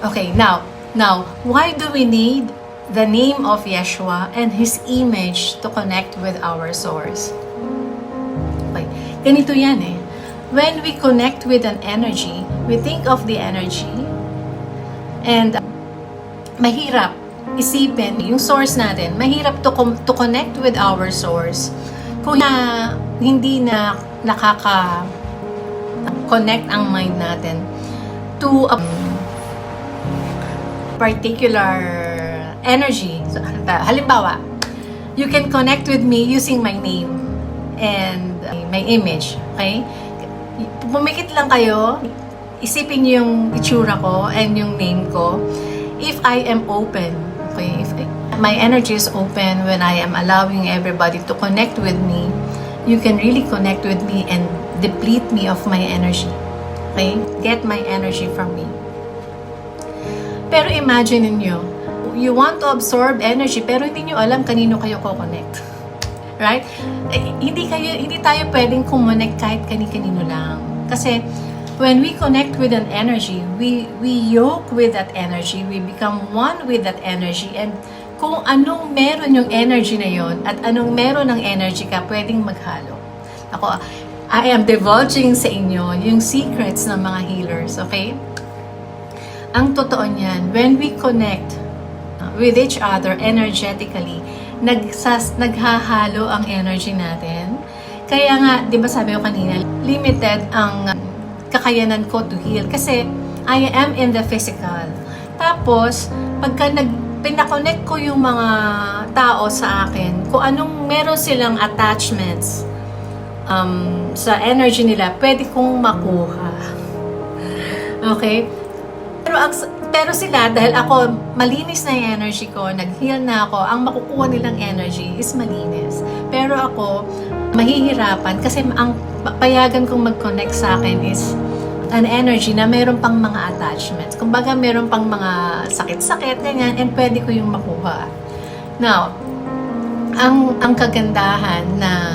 Okay, now, why do we need the name of Yeshua and His image to connect with our source? Okay, ganito yan eh. When we connect with an energy, we think of the energy and mahirap isipin yung source natin. Mahirap to connect with our source kung hindi na nakaka-connect ang mind natin to a particular energy. So, halimbawa, you can connect with me using my name and my image. Okay? Pumikit lang kayo, isipin niyo yung itsura ko and yung name ko. If I am open, okay, if my energy is open, when I am allowing everybody to connect with me, you can really connect with me and deplete me of my energy. Okay? Get my energy from me. Pero imagine niyo, you want to absorb energy pero hindi niyo alam kanino kayo ko-connect. Right? Hindi tayo pwedeng kumonect kahit kani-kanino lang. Kasi when we connect with an energy, we yoke with that energy, we become one with that energy, and kung anong meron yung energy na yon at anong meron ng energy ka, pwedeng maghalo. Ako, I am divulging sa inyo yung secrets ng mga healers, okay? Ang totoo niyan, when we connect with each other energetically, naghahalo ang energy natin. Kaya nga, di ba sabi ko kanina, limited ang kakayanan ko to heal kasi I am in the physical. Tapos, pagka pinakonect ko yung mga tao sa akin, kung anong meron silang attachments sa energy nila, pwede kong makuha. Okay? Pero sila, dahil ako, malinis na yung energy ko, nag-heal na ako, ang makukuha nilang energy is malinis. Pero ako, mahihirapan kasi ang payagan kong mag-connect sa akin is an energy na meron pang mga attachments. Kumbaga, meron pang mga sakit-sakit, ganyan, and pwede ko yung makuha. Now, ang kagandahan ng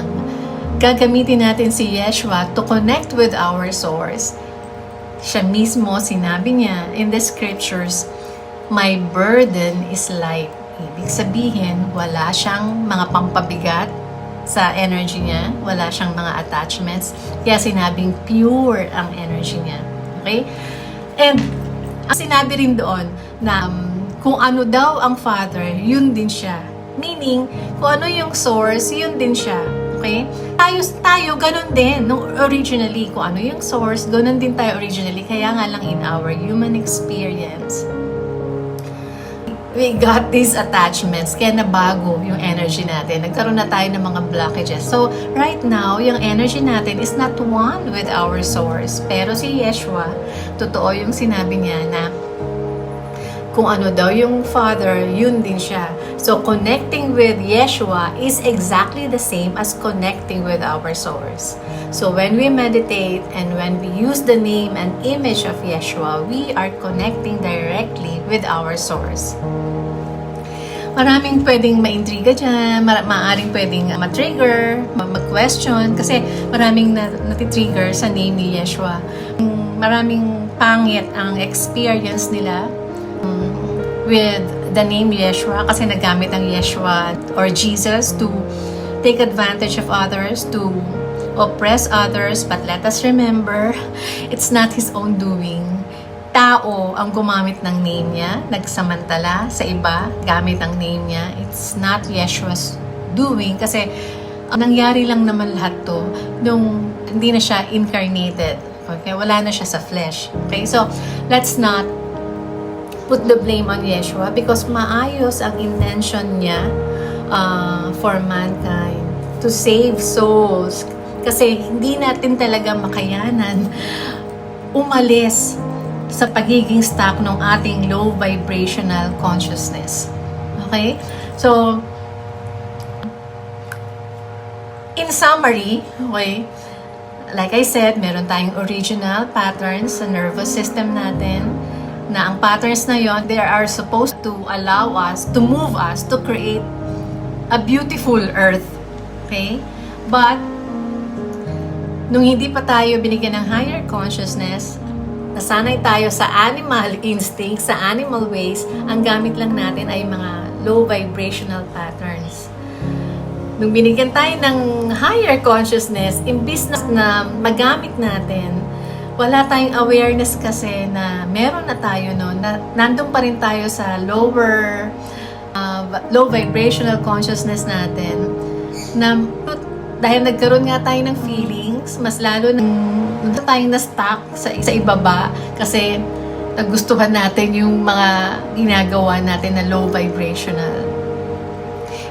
gagamitin natin si Yeshua to connect with our source, siya mismo, sinabi niya in the scriptures, my burden is light. Ibig sabihin, wala siyang mga pampabigat sa energy niya, wala siyang mga attachments, kaya sinabing pure ang energy niya. Okay? And ang sinabi rin doon na kung ano daw ang Father, yun din siya. Meaning, kung ano yung source, yun din siya. Okay? Tayo, ganun din. No, originally, kung ano yung source, ganun din tayo originally. Kaya nga lang in our human experience, we got these attachments. Kaya nabago yung energy natin. Nagkaroon na tayo ng mga blockages. So, right now, yung energy natin is not one with our source. Pero si Yeshua, totoo yung sinabi niya na kung ano daw yung Father, yun din siya. So, connecting with Yeshua is exactly the same as connecting with our source. So, when we meditate and when we use the name and image of Yeshua, we are connecting directly with our source. Maraming pwedeng ma-intriga dyan, maaaring pwedeng ma-trigger, mag-question, kasi maraming natitrigger sa name ni Yeshua. Maraming pangit ang experience nila with the name Yeshua kasi nagamit ang Yeshua or Jesus to take advantage of others, to oppress others. But let us remember, it's not His own doing. Tao ang gumamit ng name niya, nagsamantala sa iba, gamit ang name niya. It's not Yeshua's doing kasi nangyari lang naman lahat to nung hindi na siya incarnated. Okay? Wala na siya sa flesh. Okay? So, let's not put the blame on Yeshua because maayos ang intention niya for mankind to save souls. Kasi hindi natin talaga makayanan umalis sa pagiging stuck ng ating low vibrational consciousness. Okay? So, in summary, okay, like I said, meron tayong original patterns sa nervous system natin, na ang patterns na yon, they are supposed to allow us, to move us, to create a beautiful earth. Okay? But, nung hindi pa tayo binigyan ng higher consciousness, nasanay tayo sa animal instinct, sa animal ways, ang gamit lang natin ay mga low vibrational patterns. Nung binigyan tayo ng higher consciousness, imbis na magamit natin, wala tayong awareness kasi na meron na tayo noon, na nandun pa rin tayo sa low vibrational consciousness natin, na dahil nagkaroon nga tayo ng feelings, mas lalo nung tayong na-stuck sa ibaba kasi nagustuhan natin yung mga ginagawa natin na low vibrational.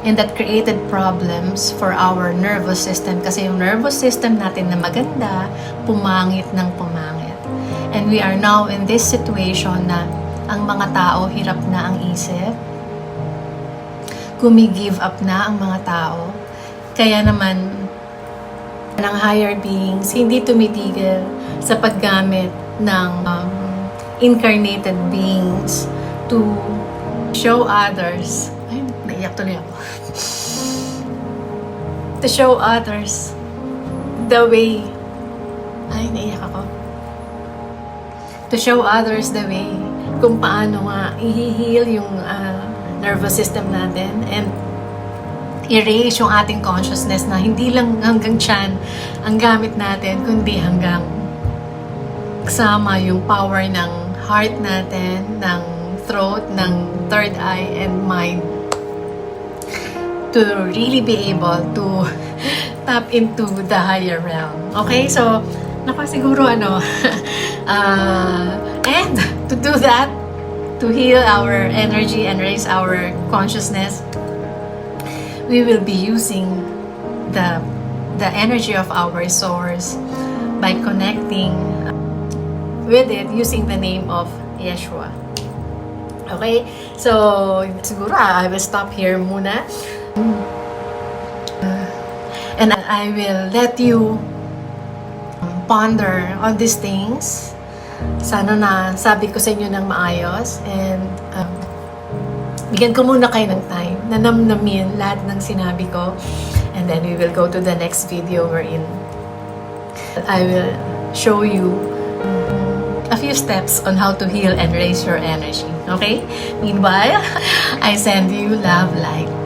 And that created problems for our nervous system kasi yung nervous system natin na maganda, pumangit ng pumangit. And we are now in this situation na ang mga tao hirap na ang isip, gumi-give up na ang mga tao, kaya naman ng higher beings hindi tumitigil sa paggamit ng incarnated beings to show others. Ay, naiyak tuloy ako. To show others the way. Ay, naiyak ako. To show others the way kung paano nga i-heal yung nervous system natin and erase yung ating consciousness na hindi lang hanggang tiyan ang gamit natin, kundi hanggang kasama yung power ng heart natin, ng throat, ng third eye, and mind to really be able to tap into the higher realm. Okay? So, siguro and to do that, to heal our energy and raise our consciousness, we will be using the energy of our source by connecting with it using the name of Yeshua. Okay? So, siguro I will stop here muna. And I will let you ponder on these things. Sana na sabi ko sa inyo ng maayos and bigyan ko muna kayo ng time na namnamin lahat ng sinabi ko, and then we will go to the next video wherein I will show you a few steps on how to heal and raise your energy. Okay? Meanwhile, I send you love, light.